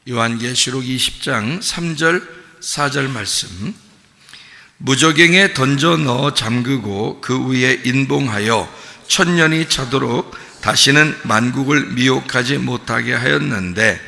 요한계시록 20장 3절 4절 말씀. 무저갱에 던져 넣어 잠그고 그 위에 인봉하여 1000년이 차도록 다시는 만국을 미혹하지 못하게 하였는데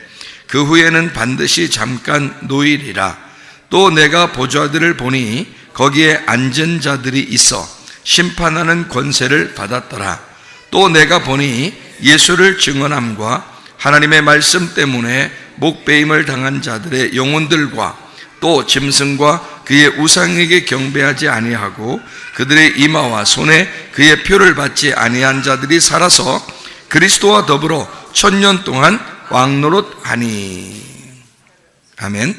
그 후에는 반드시 잠깐 노일이라. 또 내가 보좌들을 보니 거기에 앉은 자들이 있어 심판하는 권세를 받았더라. 또 내가 보니 예수를 증언함과 하나님의 말씀 때문에 목배임을 당한 자들의 영혼들과 또 짐승과 그의 우상에게 경배하지 아니하고 그들의 이마와 손에 그의 표를 받지 아니한 자들이 살아서 그리스도와 더불어 1000년 동안 왕노릇하니. 아멘.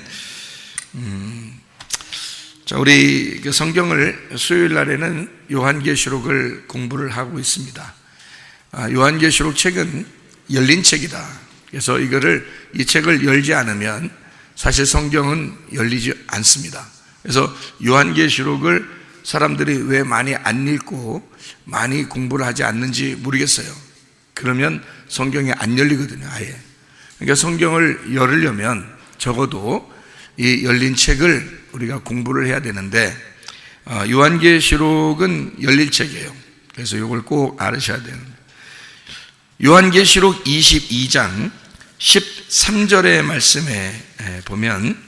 자, 우리 성경을 수요일 날에는 요한계시록을 공부를 하고 있습니다. 요한계시록 책은 열린 책이다. 그래서 이 책을 열지 않으면 사실 성경은 열리지 않습니다. 그래서 요한계시록을 사람들이 왜 많이 안 읽고 많이 공부를 하지 않는지 모르겠어요. 그러면 성경이 안 열리거든요, 아예. 그러니까 성경을 열으려면 적어도 이 열린 책을 우리가 공부를 해야 되는데, 요한계시록은 열릴 책이에요. 그래서 이걸 꼭 알으셔야 돼요. 요한계시록 22장 13절의 말씀에 보면,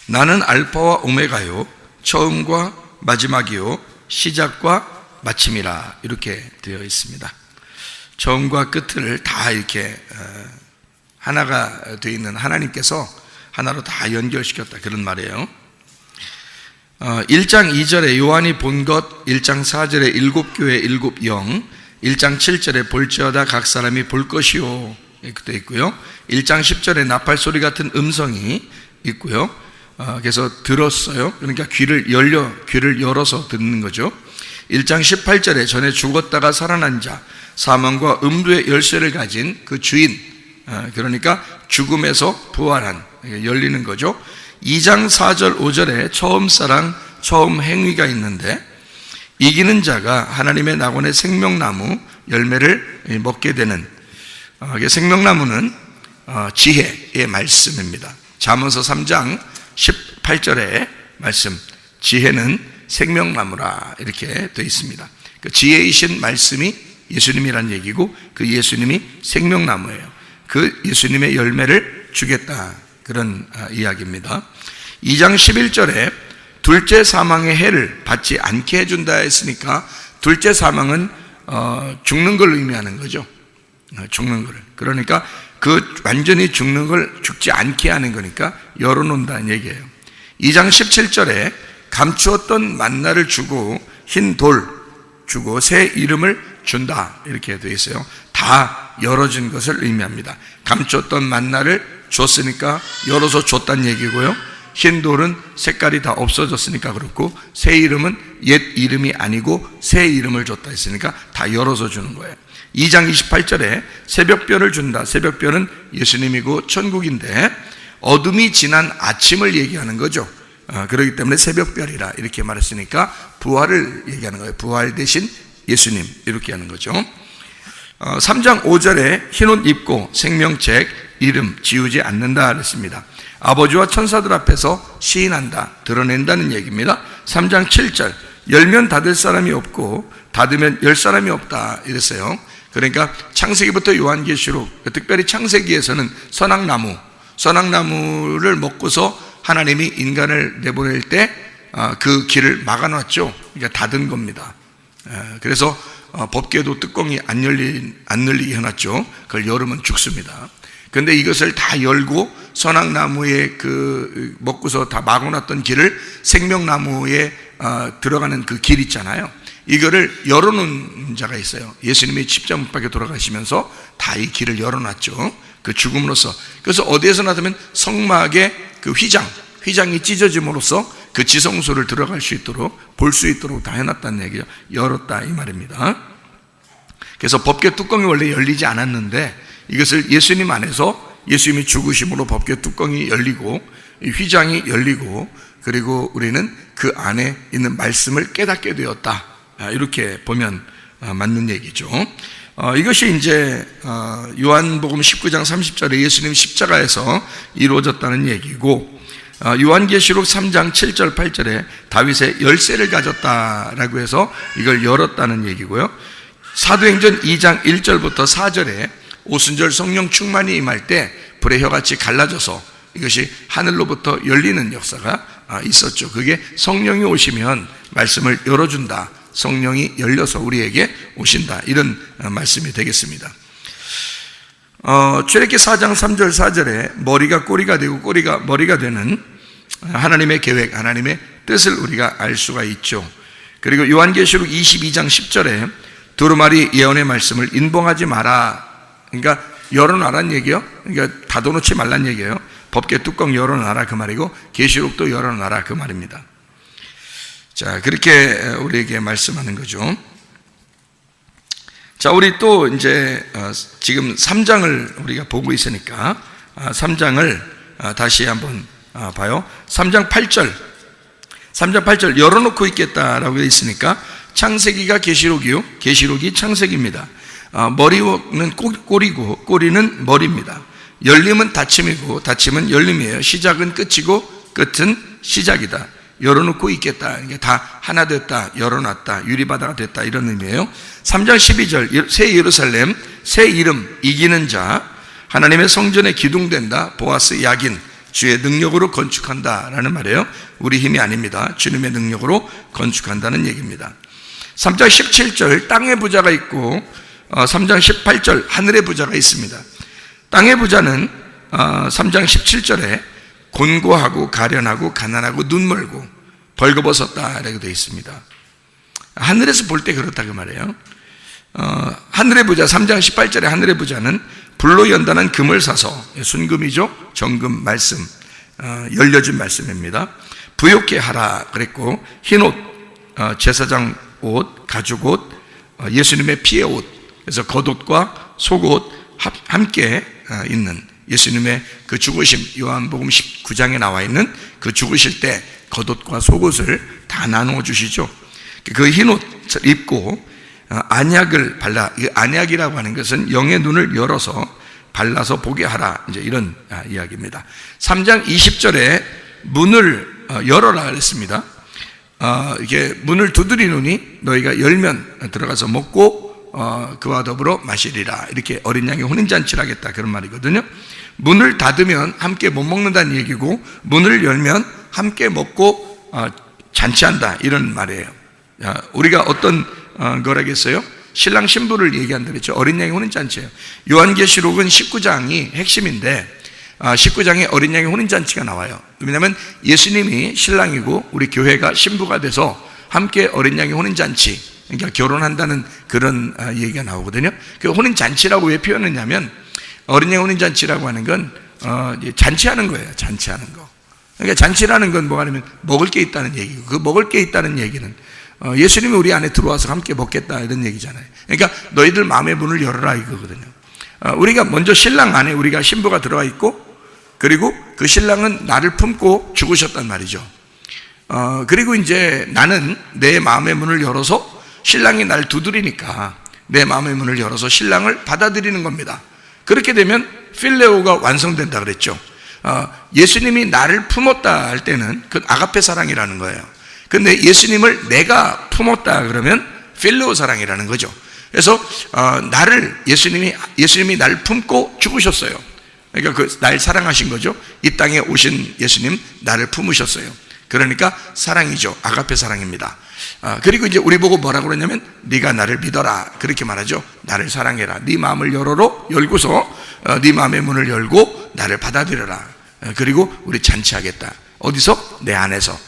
나는 알파와 오메가요 처음과 마지막이요 시작과 마침이라, 이렇게 되어 있습니다. 처음과 끝을 다 이렇게 하나가 되어 있는 하나님께서 하나로 다 연결시켰다, 그런 말이에요. 1장 2절에 요한이 본 것, 1장 4절에 7교회 7영, 1장 7절에 볼지어다 각 사람이 볼 것이요, 이렇게 되어 있고요. 1장 10절에 나팔 소리 같은 음성이 있고요. 그래서 들었어요. 그러니까 귀를 열어서 듣는 거죠. 1장 18절에 전에 죽었다가 살아난 자, 사망과 음부의 열쇠를 가진 그 주인, 그러니까 죽음에서 부활한, 열리는 거죠. 2장 4절 5절에 처음 사랑, 처음 행위가 있는데, 이기는 자가 하나님의 낙원의 생명나무 열매를 먹게 되는, 생명나무는 지혜의 말씀입니다. 잠언서 3장 18절의 말씀, 지혜는 생명나무라, 이렇게 되어 있습니다. 그 지혜이신 말씀이 예수님이란 얘기고, 그 예수님이 생명나무예요. 그 예수님의 열매를 주겠다, 그런 이야기입니다. 2장 11절에 둘째 사망의 해를 받지 않게 해준다 했으니까, 둘째 사망은 죽는 걸 의미하는 거죠. 죽는 걸. 그러니까 그 완전히 죽는 걸 죽지 않게 하는 거니까 열어놓는다는 얘기예요. 2장 17절에 감추었던 만나를 주고 흰 돌 주고 새 이름을 준다, 이렇게 되어 있어요. 다 열어준 것을 의미합니다. 감추었던 만나를 줬으니까 열어서 줬다는 얘기고요. 흰 돌은 색깔이 다 없어졌으니까 그렇고, 새 이름은 옛 이름이 아니고 새 이름을 줬다 했으니까 다 열어서 주는 거예요. 2장 28절에 새벽별을 준다. 새벽별은 예수님이고 천국인데, 어둠이 지난 아침을 얘기하는 거죠. 그렇기 때문에 새벽별이라 이렇게 말했으니까 부활을 얘기하는 거예요. 부활 대신 예수님, 이렇게 하는 거죠. 3장 5절에 흰옷 입고 생명책 이름 지우지 않는다 그랬습니다. 아버지와 천사들 앞에서 시인한다, 드러낸다는 얘기입니다. 3장 7절, 열면 닫을 사람이 없고 닫으면 열 사람이 없다, 이랬어요. 그러니까 창세기부터 요한계시록, 특별히 창세기에서는 선악나무를 먹고서 하나님이 인간을 내보낼 때 그 길을 막아놨죠. 그러니까 닫은 겁니다. 그래서 법궤도 뚜껑이 안 열리게 해놨죠. 그걸 열으면 죽습니다. 그런데 이것을 다 열고 선악나무에 먹고서 다 막아놨던 길을 생명나무에 들어가는 그 길 있잖아요. 이거를 열어놓은 자가 있어요. 예수님이 십자가못박에 돌아가시면서 다 이 길을 열어놨죠. 그 죽음으로써. 그래서 어디에서 나타면 성막의 그 휘장이 찢어짐으로써 그 지성소를 들어갈 수 있도록, 볼 수 있도록 다 해놨다는 얘기죠. 열었다, 이 말입니다. 그래서 법궤 뚜껑이 원래 열리지 않았는데, 이것을 예수님 안에서 예수님이 죽으심으로 법궤 뚜껑이 열리고 휘장이 열리고, 그리고 우리는 그 안에 있는 말씀을 깨닫게 되었다, 이렇게 보면 맞는 얘기죠. 이것이 이제 요한복음 19장 30절에 예수님 십자가에서 이루어졌다는 얘기고, 요한계시록 3장 7절 8절에 다윗의 열쇠를 가졌다라고 해서 이걸 열었다는 얘기고요. 사도행전 2장 1절부터 4절에 오순절 성령 충만이 임할 때 불의 혀같이 갈라져서 이것이 하늘로부터 열리는 역사가 있었죠. 그게 성령이 오시면 말씀을 열어준다, 성령이 열려서 우리에게 오신다, 이런 말씀이 되겠습니다. 출애굽기 4장 3절 4절에 머리가 꼬리가 되고 꼬리가 머리가 되는 하나님의 계획, 하나님의 뜻을 우리가 알 수가 있죠. 그리고 요한계시록 22장 10절에 두루마리 예언의 말씀을 인봉하지 마라, 그러니까 열어놔란 얘기요. 그러니까 닫아놓지 말란 얘기예요. 법계 뚜껑 열어놔라 그 말이고, 계시록도 열어놔라 그 말입니다. 자, 그렇게 우리에게 말씀하는 거죠. 자, 우리 또 이제 지금 3장을 우리가 보고 있으니까 3장을 다시 한번 봐요. 3장 8절 열어놓고 있겠다라고 되어 있으니까 창세기가 계시록이요, 계시록이 창세기입니다. 머리는 꼬리고 꼬리는 머리입니다. 열림은 닫힘이고 닫힘은 열림이에요. 시작은 끝이고 끝은 시작이다. 열어놓고 있겠다, 이게 다 하나 됐다, 열어놨다, 유리바다가 됐다, 이런 의미예요. 3장 12절 새 예루살렘, 새 이름, 이기는 자, 하나님의 성전에 기둥된다, 보아스 야긴, 주의 능력으로 건축한다 라는 말이에요. 우리 힘이 아닙니다. 주님의 능력으로 건축한다는 얘기입니다. 3장 17절 땅의 부자가 있고 3장 18절 하늘의 부자가 있습니다. 땅의 부자는 3장 17절에 곤고하고 가련하고 가난하고 눈멀고 벌거벗었다 라고 되어 있습니다. 하늘에서 볼 때 그렇다 그 말이에요. 하늘의 부자, 3장 18절에 하늘의 부자는 불로 연단한 금을 사서, 순금이죠, 정금 말씀, 열려준 말씀입니다. 부욕케 하라 그랬고, 흰옷, 제사장 옷, 가죽옷, 예수님의 피의 옷, 그래서 겉옷과 속옷 함께 있는 예수님의 그 죽으심, 요한복음 19장에 나와 있는 그 죽으실 때 겉옷과 속옷을 다 나누어 주시죠. 그 흰옷 입고 안약을 발라, 이 안약이라고 하는 것은 영의 눈을 열어서 발라서 보게 하라, 이제 이런 이야기입니다. 3장 20절에 문을 열어라 그랬습니다. 이게 문을 두드리노니 너희가 열면 들어가서 먹고 그와 더불어 마시리라, 이렇게 어린 양의 혼인잔치를 하겠다, 그런 말이거든요. 문을 닫으면 함께 못 먹는다는 얘기고, 문을 열면 함께 먹고 잔치한다, 이런 말이에요. 우리가 어떤 거라겠어요? 신랑 신부를 얘기한다 그랬죠. 어린 양의 혼인잔치예요. 요한계시록은 19장이 핵심인데 19장에 어린 양의 혼인잔치가 나와요. 왜냐하면 예수님이 신랑이고 우리 교회가 신부가 돼서 함께 어린 양의 혼인잔치, 그러니까 결혼한다는 그런 얘기가 나오거든요. 그 혼인잔치라고 왜 표현했냐면, 어린 양의 혼인잔치라고 하는 건 잔치하는 거예요. 잔치하는 거. 그러니까 잔치라는 건 뭐가 아니면 먹을 게 있다는 얘기고, 그 먹을 게 있다는 얘기는 예수님이 우리 안에 들어와서 함께 먹겠다, 이런 얘기잖아요. 그러니까 너희들 마음의 문을 열어라, 이거거든요. 우리가 먼저 신랑 안에 우리가 신부가 들어와 있고, 그리고 그 신랑은 나를 품고 죽으셨단 말이죠. 그리고 이제 나는 내 마음의 문을 열어서, 신랑이 날 두드리니까 내 마음의 문을 열어서 신랑을 받아들이는 겁니다. 그렇게 되면 필레오가 완성된다 그랬죠. 예수님이 나를 품었다 할 때는 그 아가페 사랑이라는 거예요. 근데 예수님을 내가 품었다 그러면 필레오 사랑이라는 거죠. 그래서 예수님이 나를 품고 죽으셨어요. 그러니까 날 사랑하신 거죠. 이 땅에 오신 예수님, 나를 품으셨어요. 그러니까 사랑이죠. 아가페 사랑입니다. 그리고 이제 우리 보고 뭐라고 그러냐면, 네가 나를 믿어라, 그렇게 말하죠. 나를 사랑해라. 네 마음을 열고서 네 마음의 문을 열고 나를 받아들여라. 그리고 우리 잔치하겠다. 어디서? 내 안에서.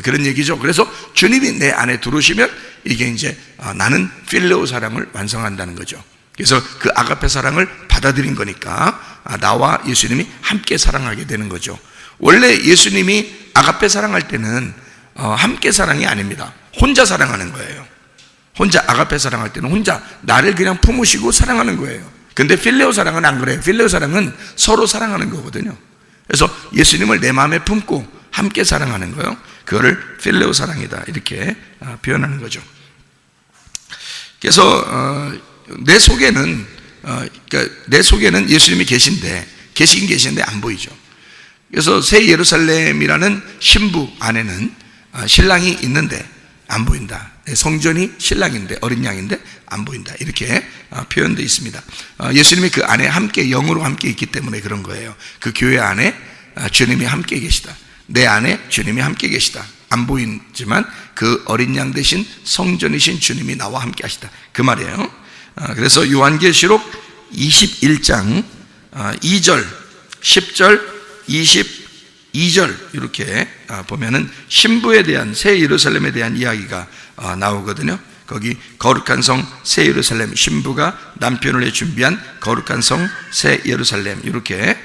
그런 얘기죠. 그래서 주님이 내 안에 들어오시면 이게 이제 나는 필레오 사랑을 완성한다는 거죠. 그래서 그 아가페 사랑을 받아들인 거니까 나와 예수님이 함께 사랑하게 되는 거죠. 원래 예수님이 아가페 사랑할 때는 함께 사랑이 아닙니다. 혼자 사랑하는 거예요. 혼자 아가페 사랑할 때는 혼자 나를 그냥 품으시고 사랑하는 거예요. 근데 필레오 사랑은 안 그래요. 필레오 사랑은 서로 사랑하는 거거든요. 그래서 예수님을 내 마음에 품고 함께 사랑하는 거예요. 그거를 필레오 사랑이다, 이렇게 표현하는 거죠. 그래서 내 속에는 그러니까 내 속에는 예수님이 계시긴 계시는데 안 보이죠. 그래서 새 예루살렘이라는 신부 안에는 신랑이 있는데 안 보인다. 성전이 신랑인데, 어린 양인데 안 보인다. 이렇게 표현되어 있습니다. 예수님이 그 안에 함께 영으로 함께 있기 때문에 그런 거예요. 그 교회 안에 주님이 함께 계시다. 내 안에 주님이 함께 계시다. 안 보이지만 그 어린 양 대신 성전이신 주님이 나와 함께 하시다. 그 말이에요. 그래서 요한계시록 21장 2절, 10절, 22절 이렇게 보면은 신부에 대한, 새 예루살렘에 대한 이야기가 나오거든요. 거기 거룩한 성 새 예루살렘, 신부가 남편을 위해 준비한 거룩한 성 새 예루살렘 이렇게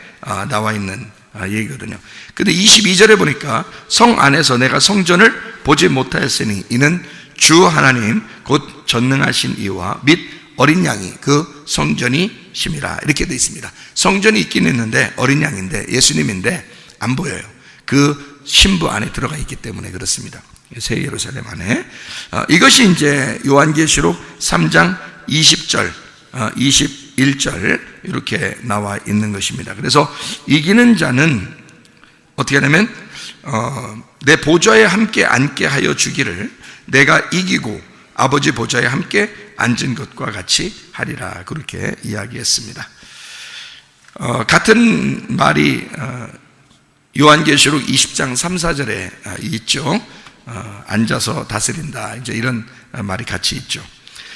나와 있는 얘기거든요. 근데 22절에 보니까 성 안에서 내가 성전을 보지 못하였으니 이는 주 하나님 곧 전능하신 이와 및 어린 양이 그 성전이 심이라 이렇게 되어 있습니다. 성전이 있긴 있는데 어린 양인데 예수님인데 안 보여요. 그 신부 안에 들어가 있기 때문에 그렇습니다. 새 예루살렘 안에. 이것이 이제 요한계시록 3장 20절, 21절 이렇게 나와 있는 것입니다. 그래서 이기는 자는 어떻게 하냐면 내 보좌에 함께 앉게 하여 주기를 내가 이기고 아버지 보좌에 함께 앉은 것과 같이 하리라 그렇게 이야기했습니다. 같은 말이 요한계시록 20장 3, 4절에 있죠. 앉아서 다스린다. 이제 이런 말이 같이 있죠.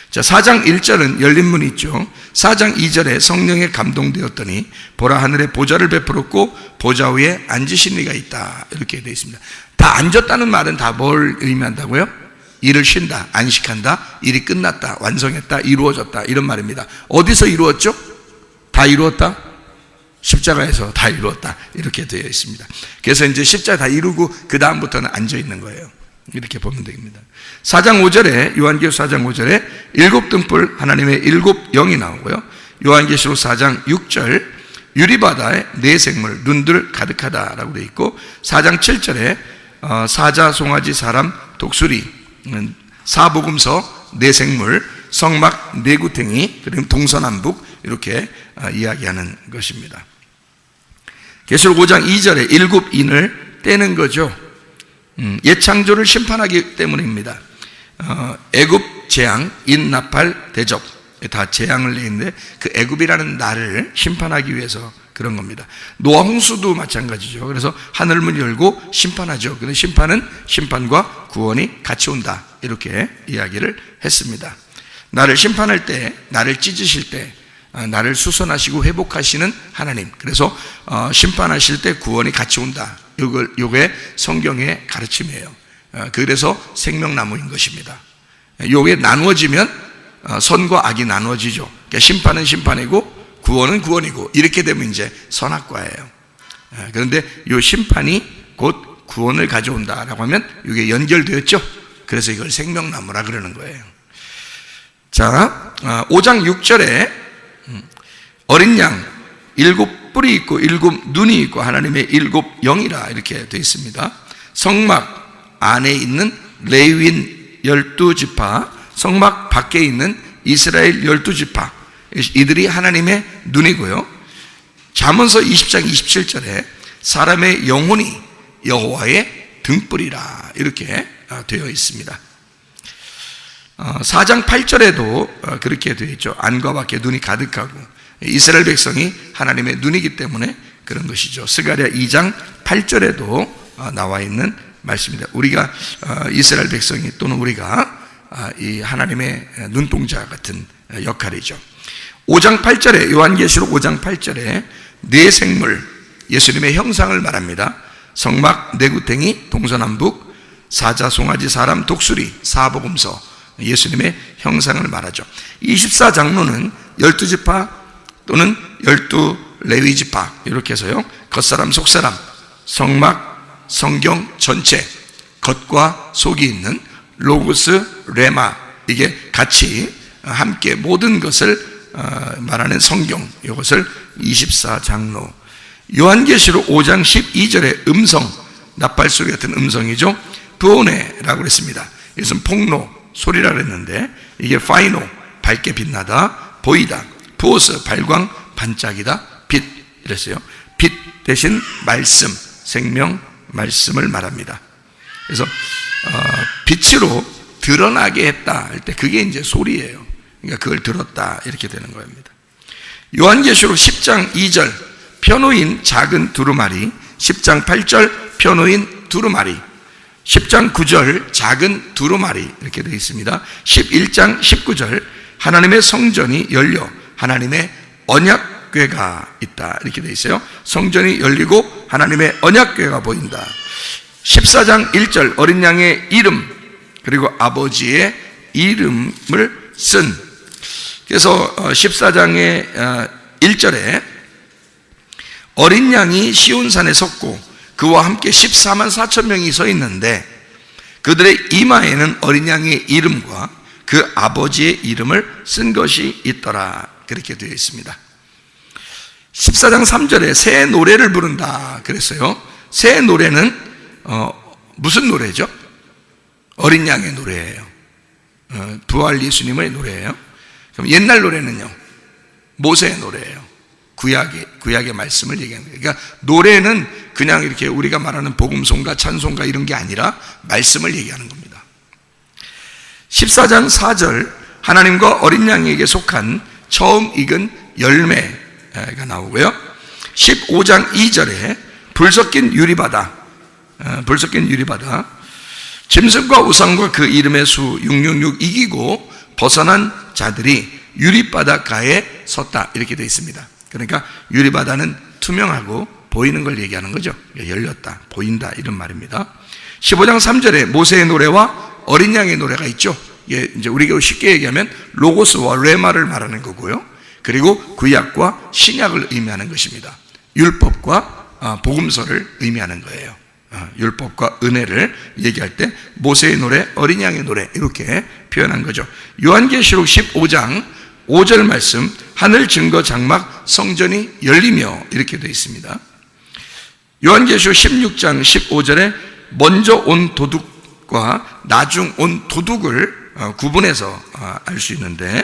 자, 4장 1절은 열린 문이 있죠. 4장 2절에 성령에 감동되었더니 보라 하늘에 보좌를 베풀었고 보좌 위에 앉으신 이가 있다. 이렇게 되어 있습니다. 다 앉았다는 말은 다 뭘 의미한다고요? 일을 쉰다, 안식한다, 일이 끝났다, 완성했다, 이루어졌다 이런 말입니다. 어디서 이루었죠? 다 이루었다? 십자가에서 다 이루었다 이렇게 되어 있습니다. 그래서 이제 십자가 다 이루고 그 다음부터는 앉아 있는 거예요. 이렇게 보면 됩니다. 4장 5절에 요한계시록 4장 5절에 일곱 등불 하나님의 일곱 영이 나오고요. 요한계시록 4장 6절 유리바다에 네 생물 눈들 가득하다라고 되어 있고 4장 7절에 사자 송아지 사람 독수리 사복음서 네 생물 성막 네 구탱이 그리고 동서남북 이렇게 이야기하는 것입니다. 계시록 5장 2절에 일곱 인을 떼는 거죠. 옛창조를 심판하기 때문입니다. 애굽 재앙, 인나팔, 대접 다 재앙을 내는데 그 애굽이라는 나를 심판하기 위해서 그런 겁니다. 노아 홍수도 마찬가지죠. 그래서 하늘문 열고 심판하죠. 근데 심판은 심판과 구원이 같이 온다 이렇게 이야기를 했습니다. 나를 심판할 때, 나를 찢으실 때 나를 수선하시고 회복하시는 하나님. 그래서 심판하실 때 구원이 같이 온다. 요게 성경의 가르침이에요. 그래서 생명나무인 것입니다. 요게 나누어지면 선과 악이 나누어지죠. 그러니까 심판은 심판이고 구원은 구원이고 이렇게 되면 이제 선악과예요. 그런데 요 심판이 곧 구원을 가져온다라고 하면 이게 연결되었죠. 그래서 이걸 생명나무라 그러는 거예요. 자, 5장 6절에 어린 양 일곱 뿔이 있고 일곱 눈이 있고 하나님의 일곱 영이라 이렇게 되어 있습니다. 성막 안에 있는 레위인 12지파, 성막 밖에 있는 이스라엘 12지파, 이들이 하나님의 눈이고요. 잠언서 20장 27절에 사람의 영혼이 여호와의 등불이라 이렇게 되어 있습니다. 4장 8절에도 그렇게 되어 있죠. 안과 밖에 눈이 가득하고 이스라엘 백성이 하나님의 눈이기 때문에 그런 것이죠. 스가랴 2장 8절에도 나와 있는 말씀입니다. 우리가 이스라엘 백성이 또는 우리가 이 하나님의 눈동자 같은 역할이죠. 5장 8절에 요한계시록 5장 8절에 네 생물 예수님의 형상을 말합니다. 성막, 네구탱이, 동서남북, 사자, 송아지, 사람, 독수리, 사복음서 예수님의 형상을 말하죠. 24장로는 12지파 또는 12레위지파 이렇게 해서요. 겉사람, 속사람, 성막, 성경 전체 겉과 속이 있는 로고스, 레마 이게 같이 함께 모든 것을 말하는 성경 이것을 24장로. 요한계시록 5장 12절의 음성 나팔소리 같은 음성이죠. 브오네라고 했습니다. 이것은 폭로 소리라 그랬는데 이게 파이노 밝게 빛나다, 보이다, 부어서 발광 반짝이다, 빛 이랬어요. 빛 대신 말씀, 생명 말씀을 말합니다. 그래서 빛으로 드러나게 했다 할 때 그게 이제 소리예요. 그러니까 그걸 들었다 이렇게 되는 겁니다. 요한계시록 10장 2절 펴놓인 작은 두루마리, 10장 8절 펴놓인 두루마리, 10장 9절 작은 두루마리 이렇게 되어 있습니다. 11장 19절 하나님의 성전이 열려 하나님의 언약궤가 있다 이렇게 되어 있어요. 성전이 열리고 하나님의 언약궤가 보인다. 14장 1절 어린 양의 이름 그리고 아버지의 이름을 쓴, 그래서 14장의 1절에 어린 양이 시온산에 섰고 그와 함께 14만 4천 명이 서 있는데 그들의 이마에는 어린 양의 이름과 그 아버지의 이름을 쓴 것이 있더라 그렇게 되어 있습니다. 14장 3절에 새 노래를 부른다 그랬어요. 새 노래는 무슨 노래죠? 어린 양의 노래예요. 부활 예수님의 노래예요. 그럼 옛날 노래는요? 모세의 노래예요. 구약의 말씀을 얘기하는 거예요. 그러니까 노래는 그냥 이렇게 우리가 말하는 복음송가, 찬송가 이런 게 아니라 말씀을 얘기하는 겁니다. 14장 4절 하나님과 어린 양에게 속한 처음 익은 열매가 나오고요. 15장 2절에 불 섞인 유리바다, 짐승과 우상과 그 이름의 수 666 이기고 벗어난 자들이 유리바닷가에 섰다 이렇게 되어 있습니다. 그러니까 유리바다는 투명하고 보이는 걸 얘기하는 거죠. 열렸다, 보인다 이런 말입니다. 15장 3절에 모세의 노래와 어린 양의 노래가 있죠. 이제 우리가 쉽게 얘기하면 로고스와 레마를 말하는 거고요. 그리고 구약과 신약을 의미하는 것입니다. 율법과 복음서를 의미하는 거예요. 율법과 은혜를 얘기할 때 모세의 노래, 어린 양의 노래 이렇게 표현한 거죠. 요한계시록 15장 5절 말씀 하늘 증거 장막 성전이 열리며 이렇게 되어 있습니다. 요한계시록 16장 15절에 먼저 온 도둑과 나중 온 도둑을 구분해서 알 수 있는데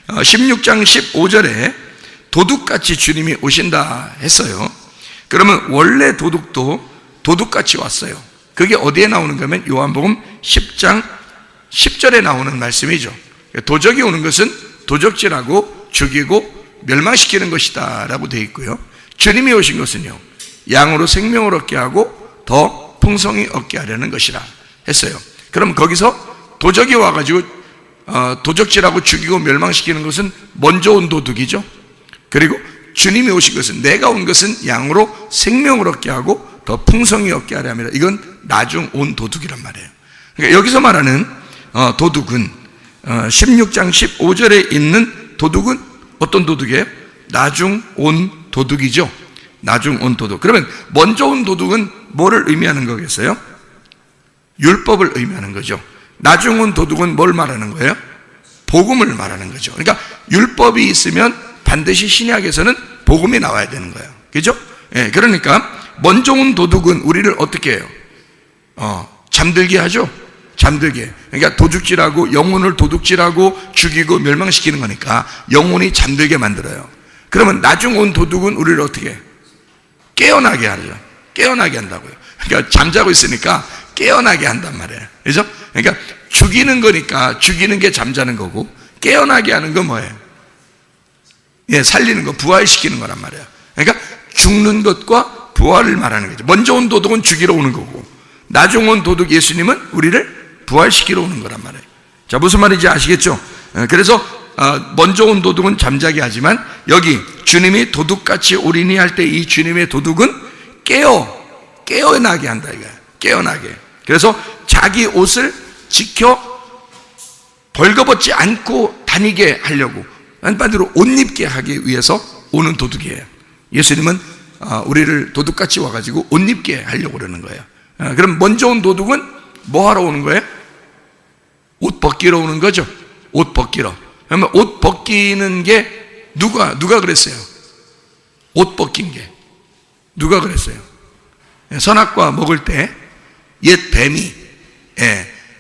16장 15절에 도둑같이 주님이 오신다 했어요. 그러면 원래 도둑도 도둑같이 왔어요. 그게 어디에 나오는 거면 요한복음 10장 10절에 나오는 말씀이죠. 도적이 오는 것은 도적질하고 죽이고 멸망시키는 것이다 라고 되어 있고요. 주님이 오신 것은요 양으로 생명을 얻게 하고 더 풍성히 얻게 하려는 것이라 했어요. 그럼 거기서 도적이 와가지고 도적질하고 죽이고 멸망시키는 것은 먼저 온 도둑이죠. 그리고 주님이 오신 것은, 내가 온 것은 양으로 생명을 얻게 하고 더 풍성히 얻게 하려 함이라. 이건 나중 온 도둑이란 말이에요. 그러니까 여기서 말하는 도둑은 16장 15절에 있는 도둑은 어떤 도둑이에요? 나중 온 도둑이죠. 나중 온 도둑. 그러면 먼저 온 도둑은 뭐를 의미하는 거겠어요? 율법을 의미하는 거죠. 나중 온 도둑은 뭘 말하는 거예요? 복음을 말하는 거죠. 그러니까 율법이 있으면 반드시 신약에서는 복음이 나와야 되는 거예요. 그죠? 예, 그러니까 먼저 온 도둑은 우리를 어떻게 해요? 잠들게 하죠. 잠들게. 그러니까 도둑질하고 영혼을 도둑질하고 죽이고 멸망시키는 거니까 영혼이 잠들게 만들어요. 그러면 나중 온 도둑은 우리를 어떻게 해요? 깨어나게 하죠. 깨어나게 한다고요. 그러니까 잠자고 있으니까 깨어나게 한단 말이에요. 그죠? 그러니까 죽이는 거니까 죽이는 게 잠자는 거고 깨어나게 하는 건 뭐예요? 예, 살리는 거, 부활시키는 거란 말이에요. 그러니까 죽는 것과 부활을 말하는 거죠. 먼저 온 도둑은 죽이러 오는 거고 나중 온 도둑 예수님은 우리를 부활시키러 오는 거란 말이에요. 자, 무슨 말인지 아시겠죠? 그래서 먼저 온 도둑은 잠자게 하지만 여기 주님이 도둑같이 오리니 할 때 이 주님의 도둑은 깨어나게 한다 이거예요. 깨어나게. 그래서 자기 옷을 지켜 벌거벗지 않고 다니게 하려고, 한마디로 옷 입게 하기 위해서 오는 도둑이에요. 예수님은 우리를 도둑같이 와가지고 옷 입게 하려고 그러는 거예요. 그럼 먼저 온 도둑은 뭐 하러 오는 거예요? 옷 벗기러 오는 거죠. 옷 벗기러. 그러면 옷 벗기는 게 누가 그랬어요? 옷 벗긴 게 누가 그랬어요? 선악과 먹을 때 옛 뱀이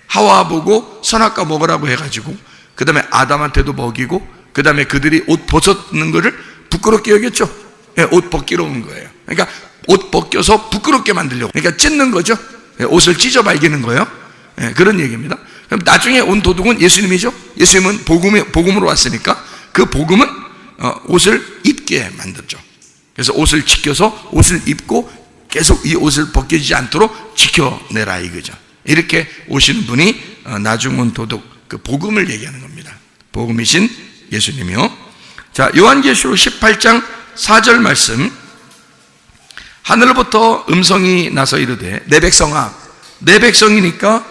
하와 보고 선악과 먹으라고 해가지고 그 다음에 아담한테도 먹이고, 그 다음에 그들이 옷 벗었는 것을 부끄럽게 여겼죠. 예, 옷 벗기러 온 거예요. 그러니까 옷 벗겨서 부끄럽게 만들려고. 그러니까 찢는 거죠. 예, 옷을 찢어 발기는 거예요. 예, 그런 얘기입니다. 그럼 나중에 온 도둑은 예수님이죠. 예수님은 복음으로 왔으니까 그 복음은 옷을 입게 만들죠. 그래서 옷을 지켜서 옷을 입고 계속 이 옷을 벗겨지지 않도록 지켜내라 이거죠. 이렇게 오시는 분이 나중 온 도둑, 그 복음을 얘기하는 겁니다. 복음이신 예수님이요. 자, 요한계시록 18장 4절 말씀. 하늘로부터 음성이 나서 이르되 내 백성아, 내 백성이니까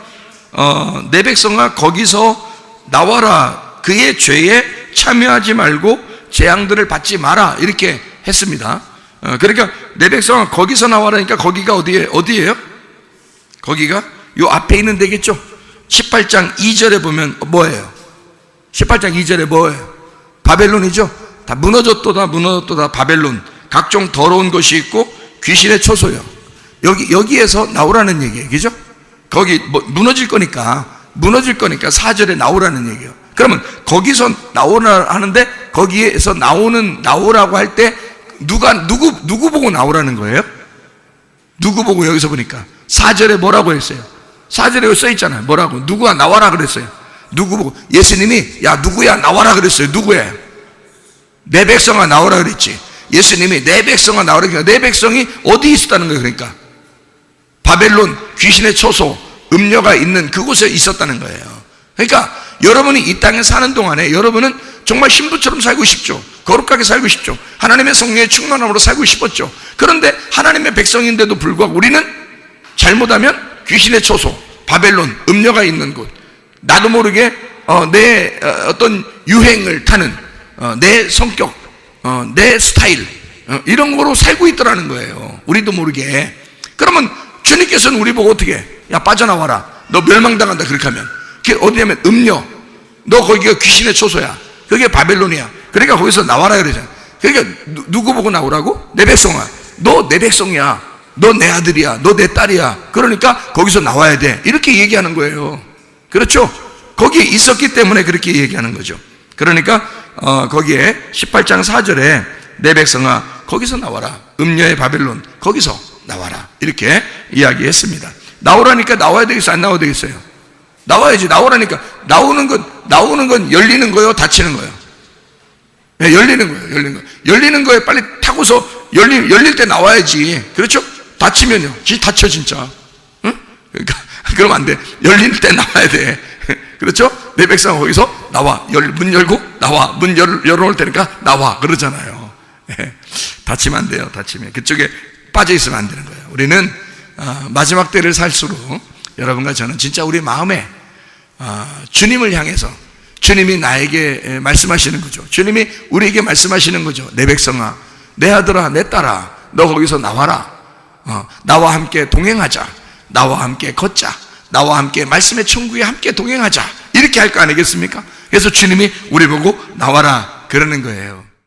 내 백성아 거기서 나와라. 그의 죄에 참여하지 말고 재앙들을 받지 마라. 이렇게 했습니다. 그러니까 내 백성아 거기서 나와라니까 거기가 어디예요? 거기가 요 앞에 있는 데겠죠. 18장 2절에 보면 뭐예요? 18장 2절에 뭐예요? 바벨론이죠. 다 무너졌도다 바벨론. 각종 더러운 것이 있고 귀신의 초소요. 여기에서 나오라는 얘기예요. 그죠? 거기 무너질 거니까 4절에 나오라는 얘기예요. 그러면 거기서 나오라 하는데 거기에서 나오라고 할 때 누구 보고 나오라는 거예요? 누구 보고 여기서 보니까 4절에 뭐라고 했어요? 4절에 여기 써 있잖아요. 뭐라고? 누구야 나와라 그랬어요. 누구 보고? 예수님이 야 누구야 나와라 그랬어요. 누구예요? 내 백성아 나오라 그랬지. 예수님이 내 백성아 나오라 그러니까 내 백성이 어디 있었다는 거예요. 그러니까 바벨론 귀신의 초소 음녀가 있는 그곳에 있었다는 거예요. 그러니까 여러분이 이 땅에 사는 동안에 여러분은 정말 신부처럼 살고 싶죠. 거룩하게 살고 싶죠. 하나님의 성령의 충만함으로 살고 싶었죠. 그런데 하나님의 백성인데도 불구하고 우리는 잘못하면 귀신의 초소, 바벨론, 음녀가 있는 곳, 나도 모르게 내 어떤 유행을 타는 내 성격, 내 스타일 이런 거로 살고 있더라는 거예요. 우리도 모르게. 그러면 주님께서는 우리 보고 어떻게 해? 야 빠져나와라. 너 멸망당한다. 그렇게 하면 그게 어디냐면 음녀, 너 거기가 귀신의 초소야. 그게 바벨론이야. 그러니까 거기서 나와라 그러잖아. 그러니까 누구 보고 나오라고? 내 백성아, 너 내 백성이야. 너 내 아들이야. 너 내 딸이야. 그러니까 거기서 나와야 돼. 이렇게 얘기하는 거예요. 그렇죠? 거기에 있었기 때문에 그렇게 얘기하는 거죠. 그러니까 거기에 18장 4절에 내 백성아 거기서 나와라. 음녀의 바벨론 거기서 나와라. 이렇게 이야기했습니다. 나오라니까 나와야 되겠어요? 안 나와야 되겠어요? 나와야지. 나오라니까. 나오는 건 열리는 거예요? 닫히는 거예요? 네, 열리는 거예요. 열리는 거에 빨리 타고서 열릴 때 나와야지. 그렇죠? 닫히면요. 닫혀 진짜. 응? 그러니까 그러면 안 돼. 열릴 때 나와야 돼. 그렇죠? 내 백성 거기서 나와. 문 열고 나와. 문 열어놓을 테니까 나와. 그러잖아요. 네. 닫히면 안 돼요. 닫히면. 그쪽에 빠져 있으면 안 되는 거예요. 우리는 마지막 때를 살수록 여러분과 저는 진짜 우리 마음에 주님을 향해서 주님이 나에게 말씀하시는 거죠. 주님이 우리에게 말씀하시는 거죠. 내 백성아, 내 아들아, 내 딸아, 너 거기서 나와라. 나와 함께 동행하자. 나와 함께 걷자. 나와 함께 말씀의 천국에 함께 동행하자. 이렇게 할 거 아니겠습니까? 그래서 주님이 우리 보고 나와라 그러는 거예요.